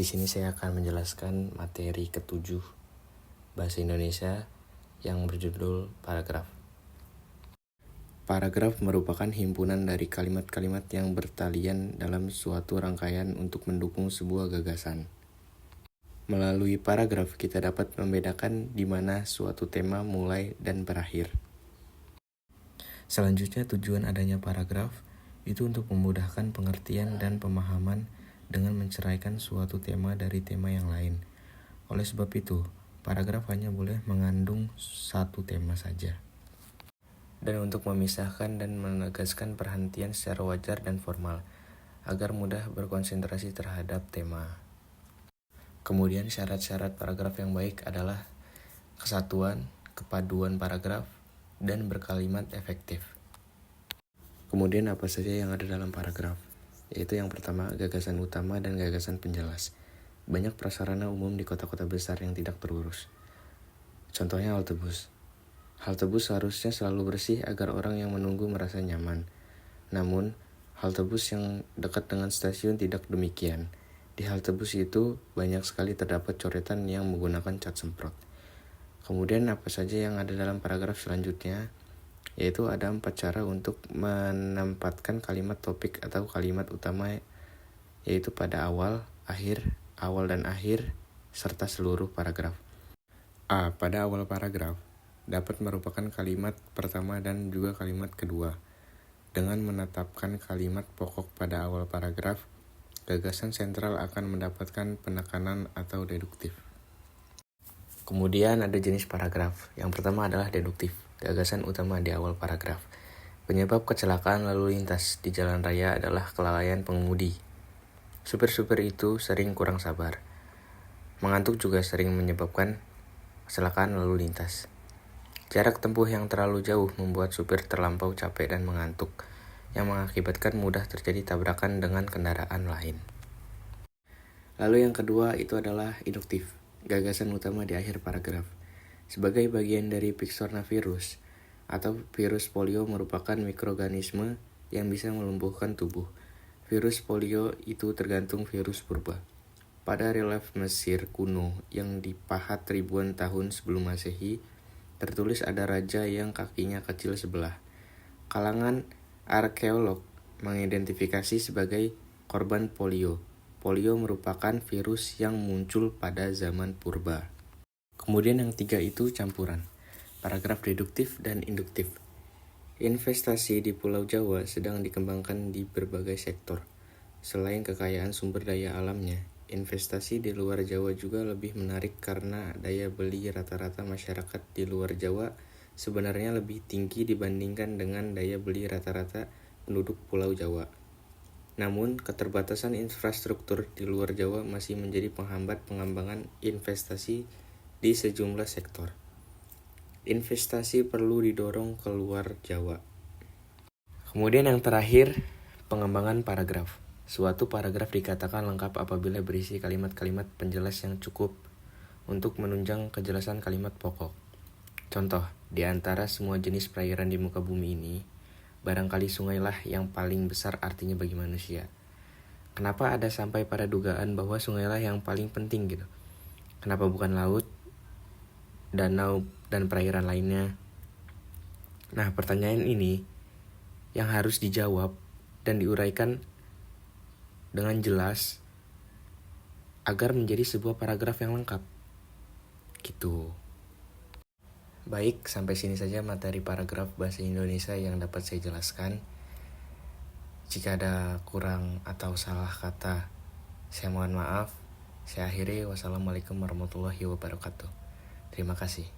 sini saya akan menjelaskan materi ketujuh Bahasa Indonesia yang berjudul paragraf. Paragraf merupakan himpunan dari kalimat-kalimat yang bertalian dalam suatu rangkaian untuk mendukung sebuah gagasan. Melalui paragraf, kita dapat membedakan di mana suatu tema mulai dan berakhir. Selanjutnya, tujuan adanya paragraf itu untuk memudahkan pengertian dan pemahaman dengan menceraikan suatu tema dari tema yang lain. Oleh sebab itu, paragraf hanya boleh mengandung satu tema saja. Dan untuk memisahkan dan menegaskan perhentian secara wajar dan formal, agar mudah berkonsentrasi terhadap tema. Kemudian syarat-syarat paragraf yang baik adalah kesatuan, kepaduan paragraf, dan berkalimat efektif. Kemudian apa saja yang ada dalam paragraf? Yaitu yang pertama, gagasan utama dan gagasan penjelas. Banyak prasarana umum di kota-kota besar yang tidak terurus. Contohnya halte bus. Halte bus seharusnya selalu bersih agar orang yang menunggu merasa nyaman. Namun, halte bus yang dekat dengan stasiun tidak demikian. Di halte bus itu banyak sekali terdapat coretan yang menggunakan cat semprot. Kemudian apa saja yang ada dalam paragraf selanjutnya? Yaitu ada 4 cara untuk menempatkan kalimat topik atau kalimat utama, yaitu pada awal, akhir, awal dan akhir, serta seluruh paragraf. A. Pada awal paragraf dapat merupakan kalimat pertama dan juga kalimat kedua. Dengan menetapkan kalimat pokok pada awal paragraf, gagasan sentral akan mendapatkan penekanan atau deduktif. Kemudian ada jenis paragraf. Yang pertama adalah deduktif. Gagasan utama di awal paragraf. Penyebab kecelakaan lalu lintas di jalan raya adalah kelalaian pengemudi. Supir-supir itu sering kurang sabar. Mengantuk juga sering menyebabkan kecelakaan lalu lintas. Jarak tempuh yang terlalu jauh membuat supir terlampau capek dan mengantuk, yang mengakibatkan mudah terjadi tabrakan dengan kendaraan lain. Lalu yang kedua itu adalah induktif. Gagasan utama di akhir paragraf. Sebagai bagian dari Picornavirus atau virus polio merupakan mikroorganisme yang bisa melumpuhkan tubuh. Virus polio itu tergantung virus purba. Pada relief Mesir kuno yang dipahat ribuan tahun sebelum Masehi, tertulis ada raja yang kakinya kecil sebelah. Kalangan arkeolog mengidentifikasi sebagai korban polio. Polio merupakan virus yang muncul pada zaman purba. Kemudian yang tiga itu campuran, paragraf deduktif dan induktif. Investasi di Pulau Jawa sedang dikembangkan di berbagai sektor. Selain kekayaan sumber daya alamnya, investasi di luar Jawa juga lebih menarik karena daya beli rata-rata masyarakat di luar Jawa sebenarnya lebih tinggi dibandingkan dengan daya beli rata-rata penduduk Pulau Jawa. Namun, keterbatasan infrastruktur di luar Jawa masih menjadi penghambat pengembangan investasi di sejumlah sektor. Investasi perlu didorong keluar Jawa. Kemudian yang terakhir, pengembangan paragraf. Suatu paragraf dikatakan lengkap apabila berisi kalimat-kalimat penjelas yang cukup untuk menunjang kejelasan kalimat pokok. Contoh, di antara semua jenis perairan di muka bumi ini, barangkali sungailah yang paling besar artinya bagi manusia. Kenapa ada sampai pada dugaan bahwa sungailah yang paling penting gitu? Kenapa bukan laut, danau, dan perairan lainnya? Nah, pertanyaan ini yang harus dijawab dan diuraikan dengan jelas agar menjadi sebuah paragraf yang lengkap. Gitu. Baik, sampai sini saja materi paragraf bahasa Indonesia yang dapat saya jelaskan. Jika ada kurang atau salah kata, saya mohon maaf. Saya akhiri. Wassalamualaikum warahmatullahi wabarakatuh. Terima kasih.